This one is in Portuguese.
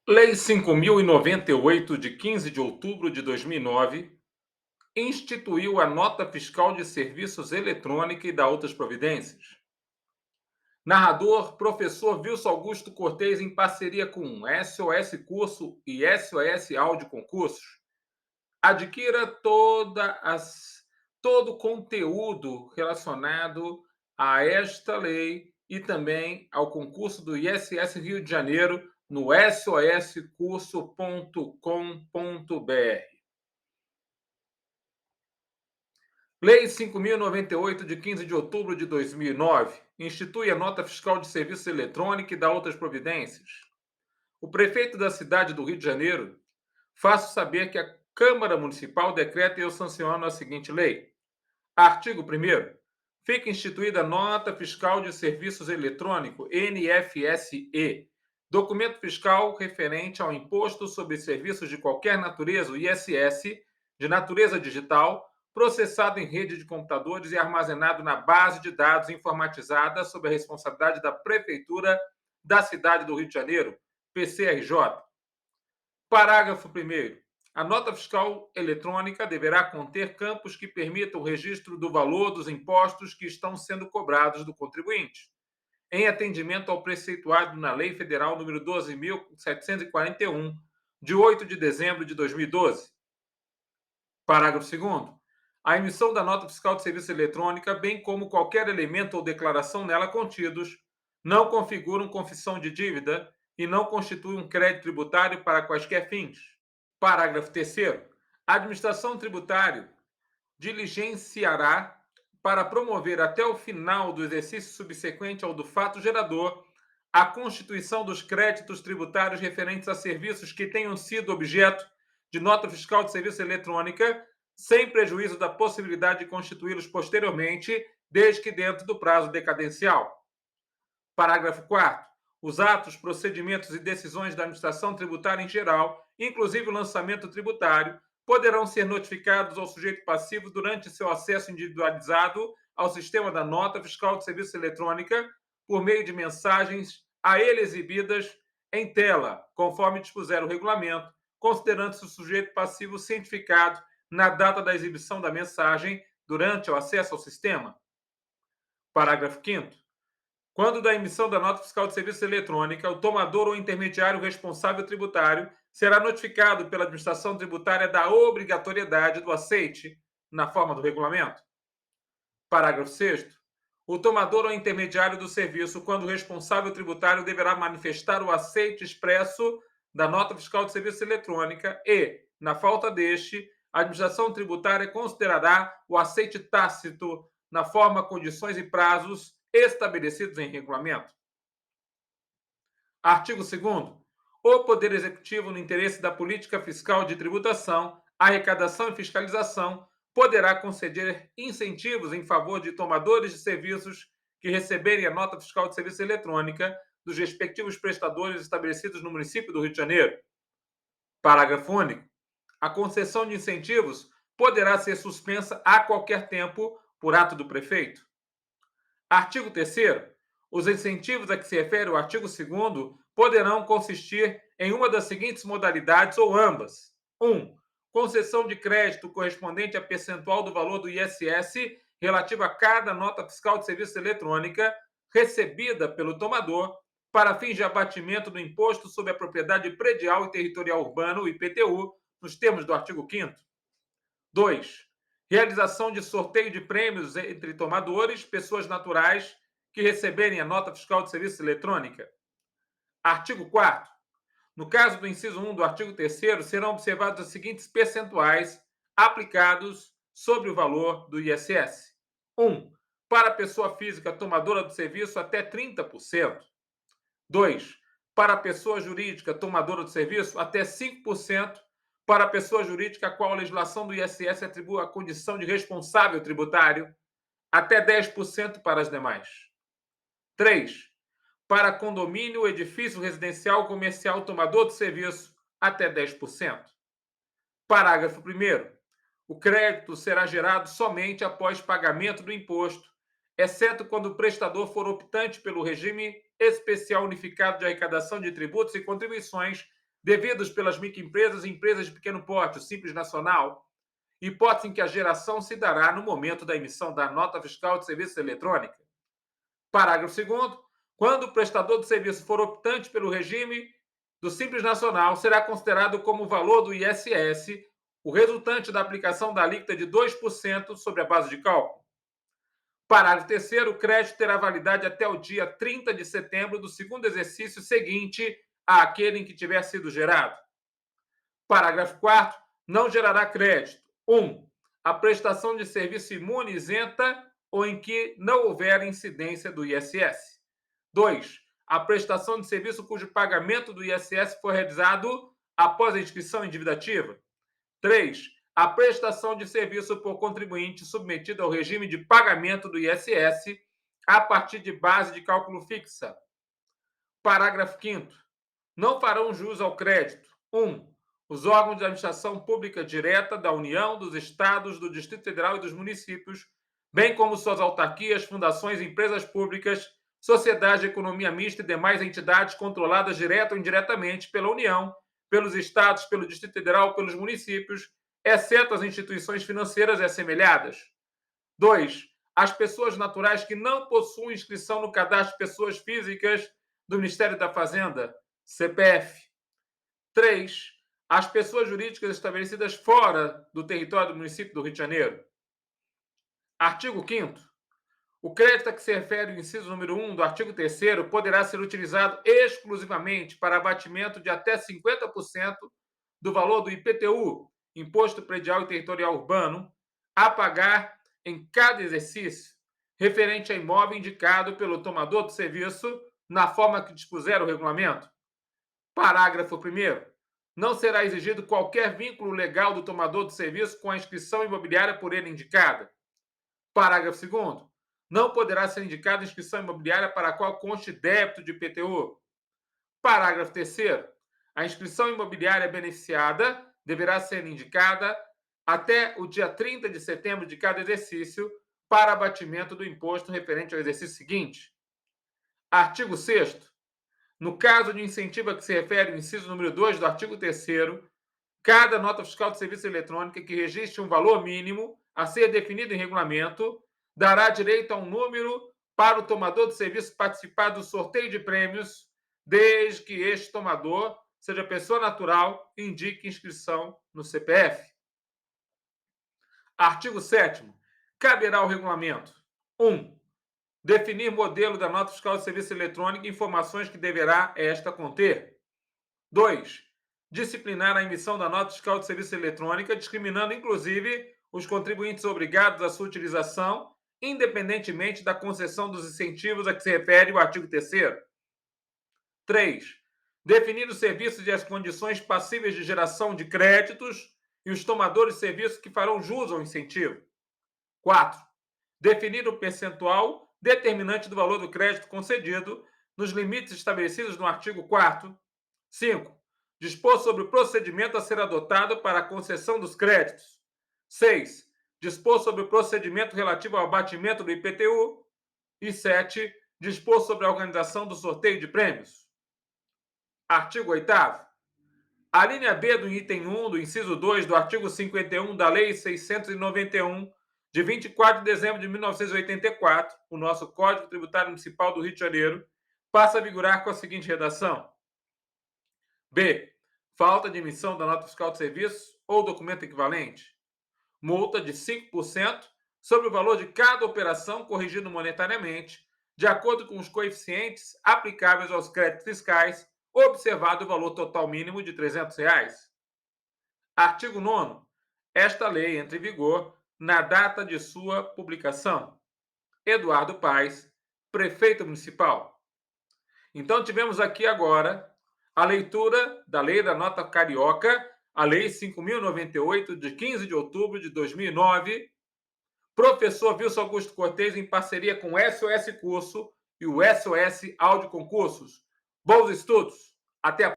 Lei 5.098, de 15 de outubro de 2009, instituiu a Nota Fiscal de Serviços Eletrônica e dá outras providências. Narrador, professor Wilson Augusto Cortez, em parceria com SOS Curso e SOS Áudio Concursos. Adquira todo o conteúdo relacionado a esta lei e também ao concurso do ISS Rio de Janeiro no soscurso.com.br. Lei 5.098, de 15 de outubro de 2009, institui a Nota Fiscal de Serviços Eletrônica e dá outras providências. O prefeito da cidade do Rio de Janeiro faço saber que a Câmara Municipal decreta e eu sanciono a seguinte lei. Artigo 1º. Fica instituída a Nota Fiscal de Serviços Eletrônico, NFSE, documento fiscal referente ao Imposto sobre Serviços de Qualquer Natureza, o ISS, de natureza digital, processado em rede de computadores e armazenado na base de dados informatizada sob a responsabilidade da Prefeitura da cidade do Rio de Janeiro, PCRJ. Parágrafo 1º. A nota fiscal eletrônica deverá conter campos que permitam o registro do valor dos impostos que estão sendo cobrados do contribuinte, em atendimento ao preceituado na Lei Federal nº 12.741, de 8 de dezembro de 2012. Parágrafo 2º. A emissão da nota fiscal de serviço eletrônica, bem como qualquer elemento ou declaração nela contidos, não configuram confissão de dívida e não constitui um crédito tributário para quaisquer fins. Parágrafo 3º. A administração tributária diligenciará para promover até o final do exercício subsequente ao do fato gerador a constituição dos créditos tributários referentes a serviços que tenham sido objeto de nota fiscal de serviço eletrônica, sem prejuízo da possibilidade de constituí-los posteriormente, desde que dentro do prazo decadencial. Parágrafo 4º. Os atos, procedimentos e decisões da administração tributária em geral, inclusive o lançamento tributário, poderão ser notificados ao sujeito passivo durante seu acesso individualizado ao sistema da nota fiscal de serviço eletrônica por meio de mensagens a ele exibidas em tela, conforme dispuser o regulamento, considerando-se o sujeito passivo cientificado na data da exibição da mensagem durante o acesso ao sistema. Parágrafo 5º. Quando da emissão da nota fiscal de serviço eletrônica, o tomador ou intermediário responsável tributário será notificado pela administração tributária da obrigatoriedade do aceite na forma do regulamento. Parágrafo 6º. O tomador ou intermediário do serviço, quando o responsável tributário, deverá manifestar o aceite expresso da nota fiscal de serviço eletrônica e, na falta deste, a administração tributária considerará o aceite tácito na forma, condições e prazos estabelecidos em regulamento. Artigo 2º. O Poder Executivo, no interesse da política fiscal de tributação, arrecadação e fiscalização, poderá conceder incentivos em favor de tomadores de serviços que receberem a nota fiscal de serviço eletrônica dos respectivos prestadores estabelecidos no município do Rio de Janeiro. Parágrafo único. A concessão de incentivos poderá ser suspensa a qualquer tempo por ato do prefeito. Artigo 3º. Os incentivos a que se refere o artigo 2º poderão consistir em uma das seguintes modalidades ou ambas. 1. Concessão de crédito correspondente a percentual do valor do ISS relativo a cada nota fiscal de serviço eletrônica recebida pelo tomador para fins de abatimento do Imposto sobre a Propriedade Predial e Territorial Urbana, o IPTU, nos termos do artigo 5º. 2. Realização de sorteio de prêmios entre tomadores, pessoas naturais, que receberem a nota fiscal de serviço eletrônica. Artigo 4º. No caso do inciso 1 do artigo 3º, serão observados os seguintes percentuais aplicados sobre o valor do ISS. 1. Para a pessoa física tomadora do serviço, até 30%. 2. Para a pessoa jurídica tomadora do serviço, até 5%. Para a pessoa jurídica a qual a legislação do ISS atribui a condição de responsável tributário, até 10% para as demais. 3. Para condomínio, edifício residencial comercial tomador do serviço, até 10%. Parágrafo 1º. O crédito será gerado somente após pagamento do imposto, exceto quando o prestador for optante pelo regime especial unificado de arrecadação de tributos e contribuições devidos pelas microempresas e empresas de pequeno porte, o Simples Nacional, hipótese em que a geração se dará no momento da emissão da nota fiscal de serviços eletrônica. Parágrafo 2º. Quando o prestador de serviço for optante pelo regime do Simples Nacional, será considerado como o valor do ISS o resultante da aplicação da alíquota de 2% sobre a base de cálculo. Parágrafo 3º. O crédito terá validade até o dia 30 de setembro do segundo exercício seguinte àquele em que tiver sido gerado. Parágrafo 4º. Não gerará crédito: 1. A prestação de serviço imune isenta ou em que não houver incidência do ISS. 2. A prestação de serviço cujo pagamento do ISS for realizado após a inscrição em dívida ativa. 3. A prestação de serviço por contribuinte submetido ao regime de pagamento do ISS a partir de base de cálculo fixa. Parágrafo 5º. Não farão jus ao crédito: 1. Os órgãos de administração pública direta da União, dos Estados, do Distrito Federal e dos municípios, bem como suas autarquias, fundações, empresas públicas, sociedades de economia mista e demais entidades controladas direta ou indiretamente pela União, pelos Estados, pelo Distrito Federal, pelos municípios, exceto as instituições financeiras e assemelhadas. 2. As pessoas naturais que não possuem inscrição no cadastro de pessoas físicas do Ministério da Fazenda, CPF. 3. As pessoas jurídicas estabelecidas fora do território do município do Rio de Janeiro. Artigo 5º. O crédito a que se refere o inciso número 1 do artigo 3º poderá ser utilizado exclusivamente para abatimento de até 50% do valor do IPTU, Imposto Predial e Territorial Urbano, a pagar em cada exercício, referente a imóvel indicado pelo tomador do serviço na forma que dispuser o regulamento. Parágrafo 1º. Não será exigido qualquer vínculo legal do tomador do serviço com a inscrição imobiliária por ele indicada. Parágrafo 2º. Não poderá ser indicada inscrição imobiliária para a qual conste débito de IPTU. Parágrafo 3º. A inscrição imobiliária beneficiada deverá ser indicada até o dia 30 de setembro de cada exercício para abatimento do imposto referente ao exercício seguinte. Artigo 6º. No caso de incentivo a que se refere o inciso número 2 do artigo 3º, cada nota fiscal de serviço eletrônica que registre um valor mínimo a ser definido em regulamento dará direito a um número para o tomador de serviço participar do sorteio de prêmios, desde que este tomador seja pessoa natural e indique inscrição no CPF. Artigo 7º. Caberá ao regulamento: 1. Definir modelo da nota fiscal de serviço eletrônico e informações que deverá esta conter. 2. Disciplinar a emissão da nota fiscal de serviço eletrônica, discriminando inclusive os contribuintes obrigados à sua utilização, independentemente da concessão dos incentivos a que se refere o artigo 3º. 3. Definir os serviços e as condições passíveis de geração de créditos e os tomadores de serviços que farão jus ao incentivo. 4. Definir o percentual determinante do valor do crédito concedido nos limites estabelecidos no artigo 4º. 5. Dispor sobre o procedimento a ser adotado para a concessão dos créditos. 6. Dispor sobre o procedimento relativo ao abatimento do IPTU. E 7. Dispor sobre a organização do sorteio de prêmios. Artigo 8º. A linha B do item 1 do inciso 2 do artigo 51 da Lei 691, de 24 de dezembro de 1984, o nosso Código Tributário Municipal do Rio de Janeiro, passa a vigorar com a seguinte redação: B. Falta de emissão da nota fiscal de serviço ou documento equivalente. Multa de 5% sobre o valor de cada operação corrigido monetariamente, de acordo com os coeficientes aplicáveis aos créditos fiscais, observado o valor total mínimo de R$ 300. Artigo 9º. Esta lei entra em vigor na data de sua publicação. Eduardo Paes, prefeito municipal. Então, tivemos aqui agora a leitura da Lei da Nota Carioca, a Lei 5.098, de 15 de outubro de 2009. Professor Wilson Augusto Cortez, em parceria com o SOS Curso e o SOS Audio Concursos. Bons estudos! Até a